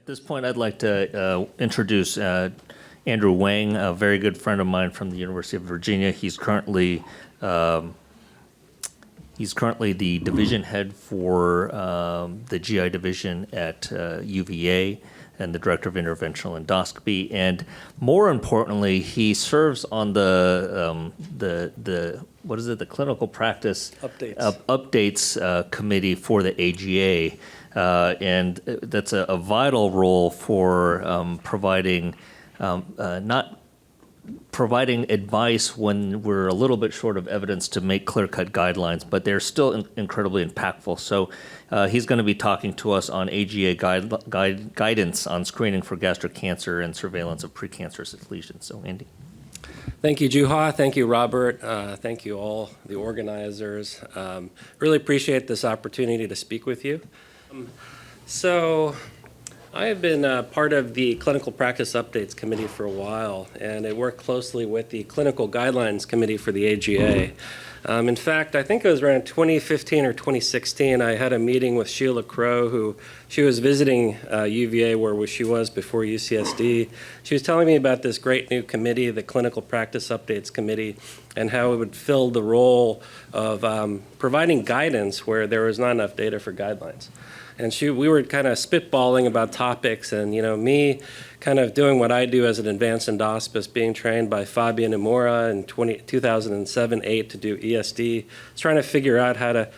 At this point, I'd like to introduce Andrew Wang, a very good friend of mine from the University of Virginia. He's currently the division head for the GI division at UVA and the director of interventional endoscopy. And more importantly, he serves on the clinical practice updates committee for the AGA. And that's a vital role for providing advice when we're a little bit short of evidence to make clear-cut guidelines, but they're still incredibly impactful. So he's going to be talking to us on AGA guidance on screening for gastric cancer and surveillance of precancerous lesions. So, Andy. Thank you, Joo Ha. Thank you, Robert. Thank you all, the organizers. Really appreciate this opportunity to speak with you. So I have been part of the Clinical Practice Updates Committee for a while, and I work closely with the Clinical Guidelines Committee for the AGA. In fact, I think it was around 2015 or 2016, I had a meeting with Sheila Crow, she was visiting UVA where she was before UCSD. She was telling me about this great new committee, the Clinical Practice Updates Committee, and how it would fill the role of providing guidance where there was not enough data for guidelines. And we were kind of spitballing about topics, and me kind of doing what I do as an advanced endoscopist, being trained by Fabian Imura in 2007-8 to do ESD, trying to figure out how to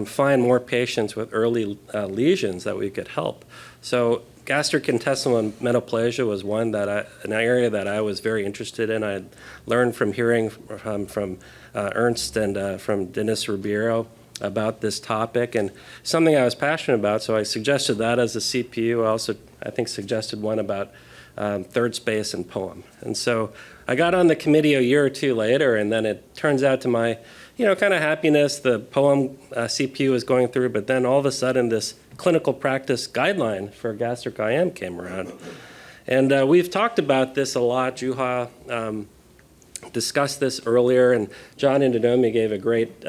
find more patients with early lesions that we could help. So gastric intestinal metaplasia was an area that I was very interested in. I had learned from hearing from Ernst and from Dennis Ribeiro about this topic, and something I was passionate about, so I suggested that as a CPU. I also, I think, suggested one about third space and POEM. And so I got on the committee a year or two later, and then it turns out to my, kind of happiness, the POEM CPU was going through, but then all of a sudden this clinical practice guideline for gastric IM came around. And we've talked about this a lot. Joo Ha discussed this earlier, and John Inadomi gave a great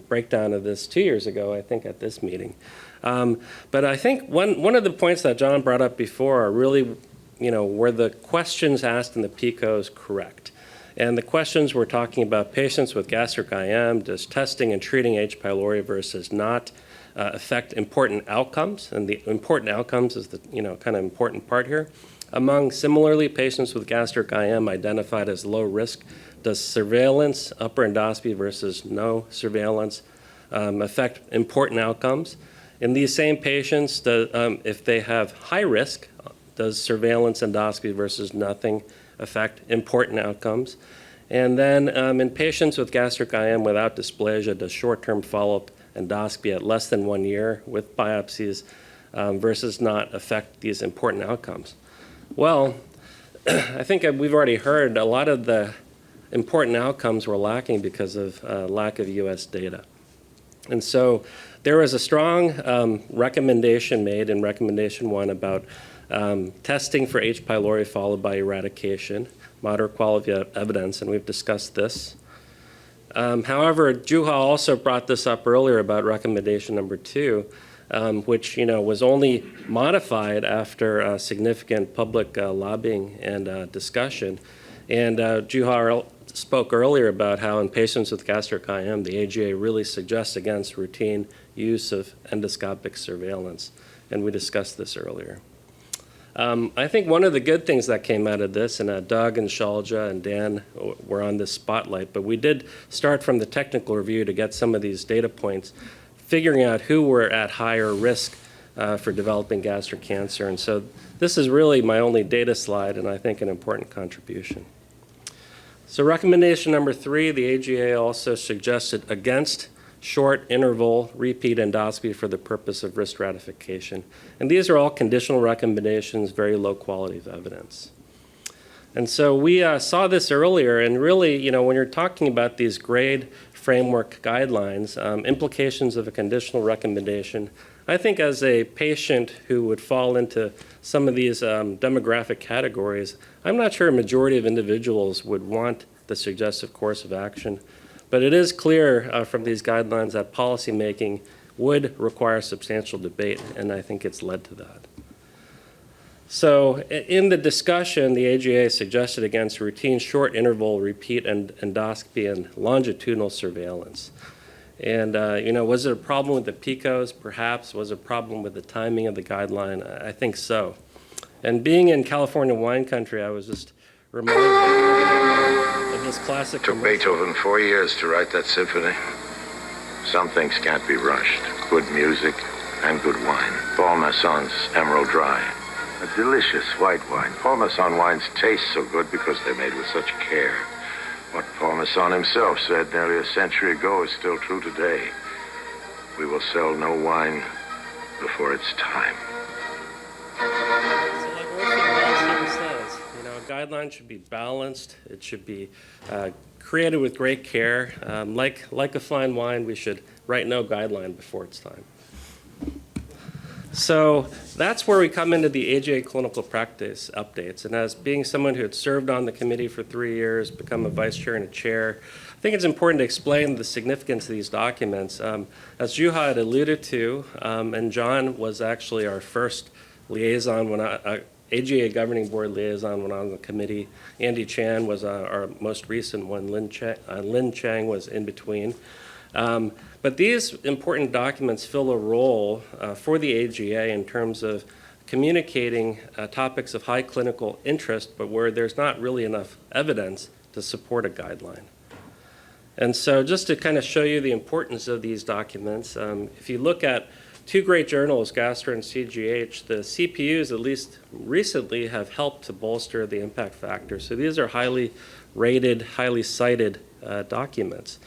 breakdown of this 2 years ago, I think, at this meeting. But I think one of the points that John brought up before are really, were the questions asked in the PICOs correct? And the questions were talking about patients with gastric IM, does testing and treating H. pylori versus not affect important outcomes? And the important outcomes is the, kind of important part here. Among similarly patients with gastric IM identified as low risk, does surveillance, upper endoscopy versus no surveillance affect important outcomes? In these same patients, if they have high risk, does surveillance endoscopy versus nothing affect important outcomes? And then in patients with gastric IM without dysplasia, does short-term follow-up endoscopy at less than 1 year with biopsies versus not affect these important outcomes? Well, I think we've already heard a lot of the important outcomes were lacking because of lack of US data. And so there was a strong recommendation made in Recommendation 1 about testing for H. pylori followed by eradication, moderate quality of evidence, and we've discussed this. However, Joo Ha also brought this up earlier about Recommendation number 2, which was only modified after significant public lobbying and discussion. And Joo Ha spoke earlier about how in patients with gastric IM, the AGA really suggests against routine use of endoscopic surveillance, and we discussed this earlier. I think one of the good things that came out of this, and Doug and Shalja and Dan were on this spotlight, but we did start from the technical review to get some of these data points, figuring out who were at higher risk for developing gastric cancer. And so this is really my only data slide, and I think an important contribution. So Recommendation number 3, the AGA also suggested against short interval repeat endoscopy for the purpose of risk stratification. And these are all conditional recommendations, very low quality of evidence. And so we saw this earlier, and really, when you're talking about these grade framework guidelines, implications of a conditional recommendation, I think as a patient who would fall into some of these demographic categories, I'm not sure a majority of individuals would want the suggested course of action. But it is clear from these guidelines that policymaking would require substantial debate, and I think it's led to that. So in the discussion, the AGA suggested against routine short interval repeat endoscopy and longitudinal surveillance. And, was it a problem with the PICOs? Perhaps. Was it a problem with the timing of the guideline? I think so. And being in California wine country, I was just reminded of this classic Took commercial. Beethoven 4 years to write that symphony. Some things can't be rushed. Good music and good wine. Paul Masson's Emerald Dry. A delicious white wine. Paul Masson wines taste so good because they're made with such care. What Paul Masson himself said nearly a century ago is still true today. We will sell no wine before it's time. So like Orson Welles says, a guideline should be balanced. It should be created with great care. Like a fine wine, we should write no guideline before it's time. So that's where we come into the AGA clinical practice updates. And as being someone who had served on the committee for 3 years, become a vice chair and a chair, I think it's important to explain the significance of these documents. As Joo Ha had alluded to, and John was actually our first liaison when AGA governing board liaison when I was on the committee. Andy Chan was our most recent one. Lin Chang was in between. But these important documents fill a role for the AGA in terms of communicating topics of high clinical interest, but where there's not really enough evidence to support a guideline. And so just to kind of show you the importance of these documents, if you look at two great journals, Gastro and CGH, the CPUs, at least recently, have helped to bolster the impact factor. So these are highly rated, highly cited documents.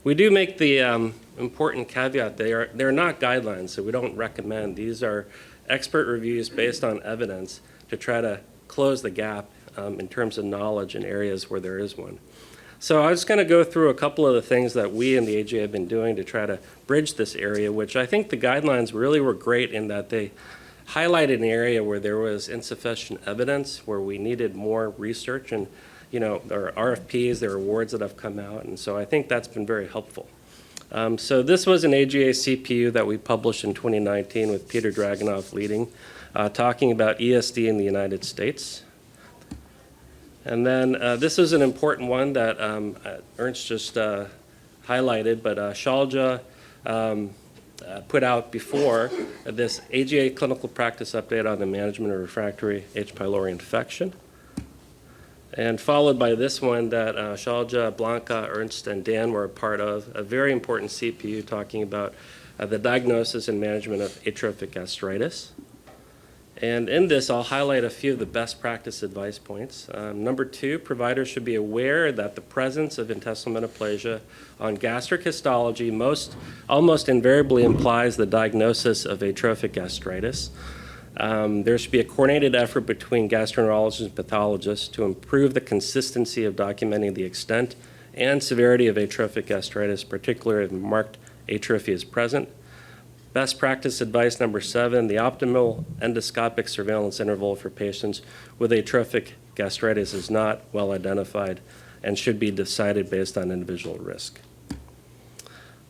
We do make the important caveat, they're not guidelines, so we don't recommend. These are expert reviews based on evidence to try to close the gap in terms of knowledge in areas where there is one. So I was going to go through a couple of the things that we in the AGA have been doing to try to bridge this area, which I think the guidelines really were great in that they highlighted an area where there was insufficient evidence, where we needed more research, and there are RFPs, there are awards that have come out, and so I think that's been very helpful. So this was an AGA CPU that we published in 2019 with Peter Dragunov leading, talking about ESD in the United States. And then this is an important one that Ernst just highlighted, but Shalja put out before this AGA clinical practice update on the management of refractory H. pylori infection. And followed by this one that Shalja, Blanca, Ernst, and Dan were a part of, a very important CPU talking about the diagnosis and management of atrophic gastritis. And in this, I'll highlight a few of the best practice advice points. Number 2, providers should be aware that the presence of intestinal metaplasia on gastric histology almost invariably implies the diagnosis of atrophic gastritis. There should be a coordinated effort between gastroenterologists and pathologists to improve the consistency of documenting the extent and severity of atrophic gastritis, particularly if marked atrophy is present. Best practice advice number 7, the optimal endoscopic surveillance interval for patients with atrophic gastritis is not well identified and should be decided based on individual risk.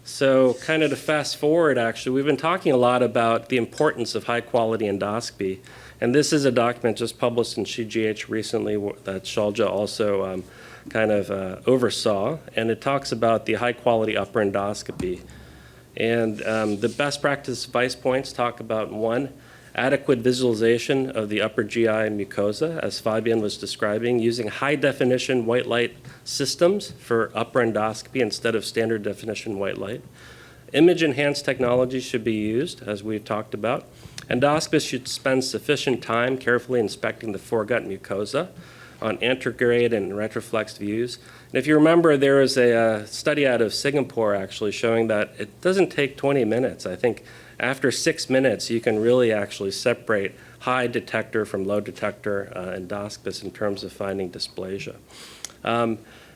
So kind of to fast forward, actually, we've been talking a lot about the importance of high-quality endoscopy, and this is a document just published in CGH recently that Shalja also oversaw, and it talks about the high-quality upper endoscopy. And the best practice advice points talk about 1, adequate visualization of the upper GI mucosa, as Fabian was describing, using high-definition white light systems for upper endoscopy instead of standard definition white light. Image-enhanced technology should be used, as we've talked about. Endoscopists should spend sufficient time carefully inspecting the foregut mucosa on antegrade and retroflex views. And if you remember, there was a study out of Singapore actually showing that it doesn't take 20 minutes. I think after 6 minutes, you can really actually separate high detector from low detector endoscopists in terms of finding dysplasia.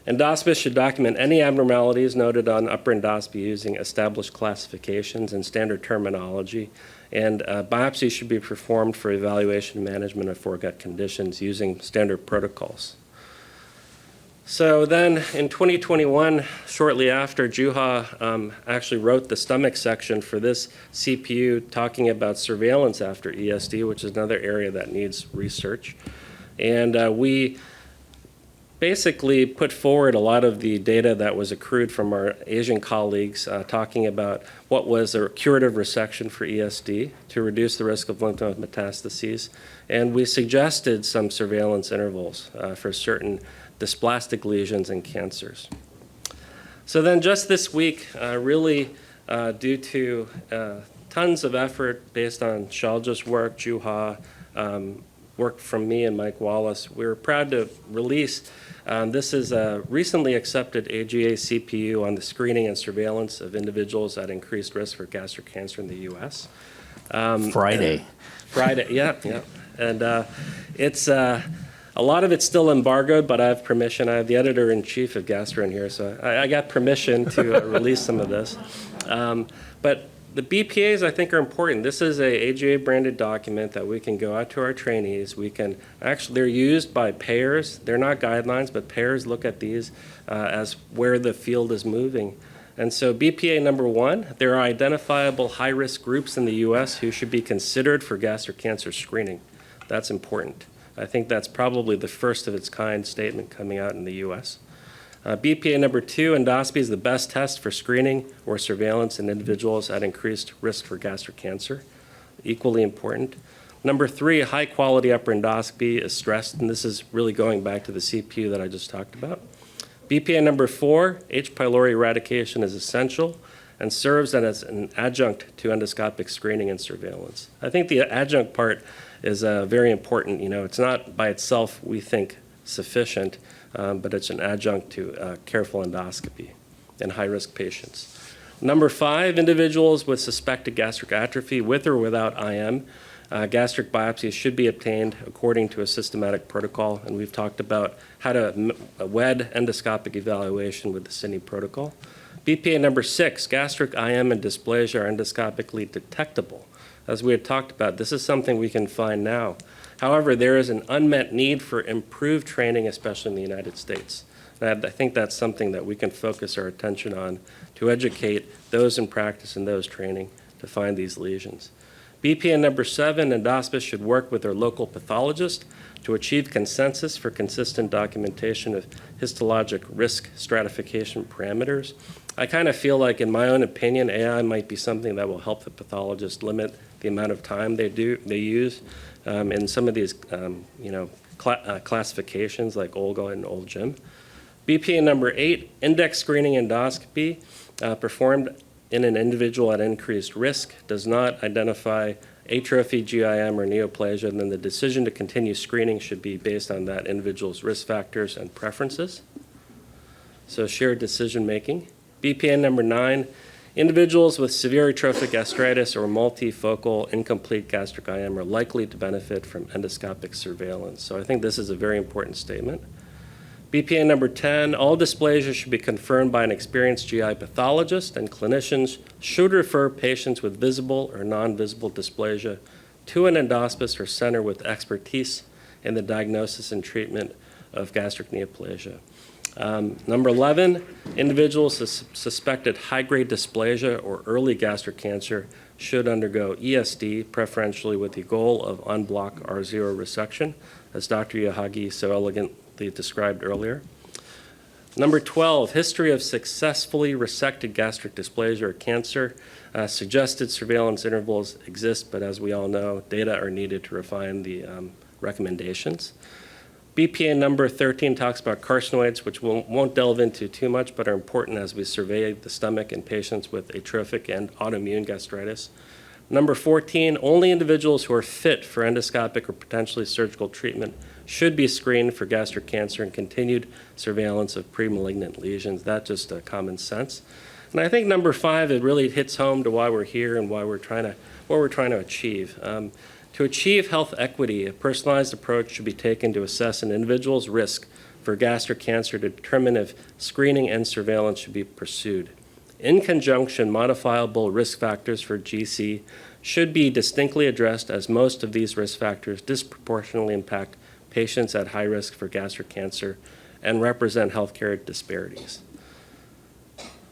Endoscopists should document any abnormalities noted on upper endoscopy using established classifications and standard terminology. And biopsy should be performed for evaluation and management of foregut conditions using standard protocols. So then in 2021, shortly after, Joo Ha actually wrote the stomach section for this CPU talking about surveillance after ESD, which is another area that needs research. And we basically put forward a lot of the data that was accrued from our Asian colleagues talking about what was a curative resection for ESD to reduce the risk of lymph node metastases. And we suggested some surveillance intervals for certain dysplastic lesions and cancers. So then just this week, really due to tons of effort based on Shalja's work, Joo Ha, work from me and Mike Wallace, we were proud to release this is a recently accepted AGA CPU on the screening and surveillance of individuals at increased risk for gastric cancer in the U.S. Friday. Yeah. And it's a lot of it's still embargoed, but I have permission. I have the editor-in-chief of Gastro in here, so I got permission to release some of this. But the BPAs, I think, are important. This is a AGA-branded document that we can go out to our trainees. We can actually, they're used by payers. They're not guidelines, but payers look at these as where the field is moving. And so BPA number 1, there are identifiable high-risk groups in the U.S. who should be considered for gastric cancer screening. That's important. I think that's probably the first of its kind statement coming out in the U.S. BPA number 2, endoscopy is the best test for screening or surveillance in individuals at increased risk for gastric cancer. Equally important. Number 3, high quality upper endoscopy is stressed, and this is really going back to the CPU that I just talked about. BPA number 4, H. pylori eradication is essential and serves as an adjunct to endoscopic screening and surveillance. I think the adjunct part is very important. You know, it's not by itself, we think, sufficient, but it's an adjunct to careful endoscopy in high-risk patients. Number 5, individuals with suspected gastric atrophy with or without IM, gastric biopsies should be obtained according to a systematic protocol, and we've talked about how to wed endoscopic evaluation with the Sydney protocol. BPA number 6, gastric IM and dysplasia are endoscopically detectable. As we had talked about, this is something we can find now. However, there is an unmet need for improved training, especially in the United States. And I think that's something that we can focus our attention on to educate those in practice and those training to find these lesions. BPA number 7, endoscopists should work with their local pathologist to achieve consensus for consistent documentation of histologic risk stratification parameters. I kind of feel like, in my own opinion, AI might be something that will help the pathologist limit the amount of time they use in some of these classifications like Olga and Old Jim. BPA number 8, index screening endoscopy performed in an individual at increased risk does not identify atrophy, GIM, or neoplasia, then the decision to continue screening should be based on that individual's risk factors and preferences. So shared decision making. BPA number 9, individuals with severe atrophic gastritis or multifocal incomplete gastric IM are likely to benefit from endoscopic surveillance. So I think this is a very important statement. BPA number 10, all dysplasia should be confirmed by an experienced GI pathologist, and clinicians should refer patients with visible or non-visible dysplasia to an endoscopist or center with expertise in the diagnosis and treatment of gastric neoplasia. Number 11, individuals suspected high-grade dysplasia or early gastric cancer should undergo ESD, preferentially with the goal of unblock R0 resection, as Dr. Yahagi so elegantly described earlier. Number 12, history of successfully resected gastric dysplasia or cancer. Suggested surveillance intervals exist, but as we all know, data are needed to refine the recommendations. BPA number 13 talks about carcinoids, which we won't delve into too much, but are important as we survey the stomach in patients with atrophic and autoimmune gastritis. Number 14, only individuals who are fit for endoscopic or potentially surgical treatment should be screened for gastric cancer and continued surveillance of premalignant lesions. That's just common sense. And I think number 5, it really hits home to why we're here and what we're trying to achieve. To achieve health equity, a personalized approach should be taken to assess an individual's risk for gastric cancer to determine if screening and surveillance should be pursued. In conjunction, modifiable risk factors for GC should be distinctly addressed, as most of these risk factors disproportionately impact patients at high risk for gastric cancer and represent healthcare disparities.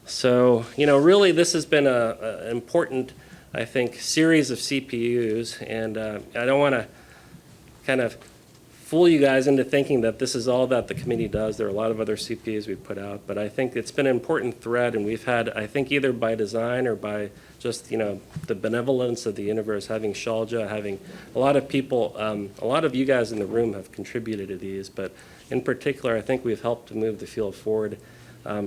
So, really this has been an important, I think, series of CPUs, and I don't want to kind of fool you guys into thinking that this is all that the committee does. There are a lot of other CPUs we put out, but I think it's been an important thread, and we've had, I think, either by design or by just, the benevolence of the universe, having Shalja, having a lot of people, a lot of you guys in the room have contributed to these, but in particular, I think we've helped to move the field forward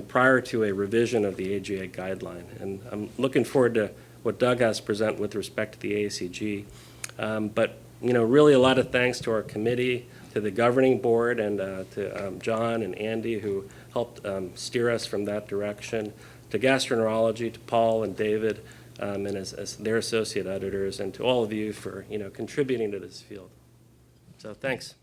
prior to a revision of the AGA guideline. And I'm looking forward to what Doug has to present with respect to the ACG. But really a lot of thanks to our committee, to the governing board, and to John and Andy, who helped steer us from that direction, to gastroenterology, to Paul and David, and as their associate editors, and to all of you for contributing to this field. So thanks.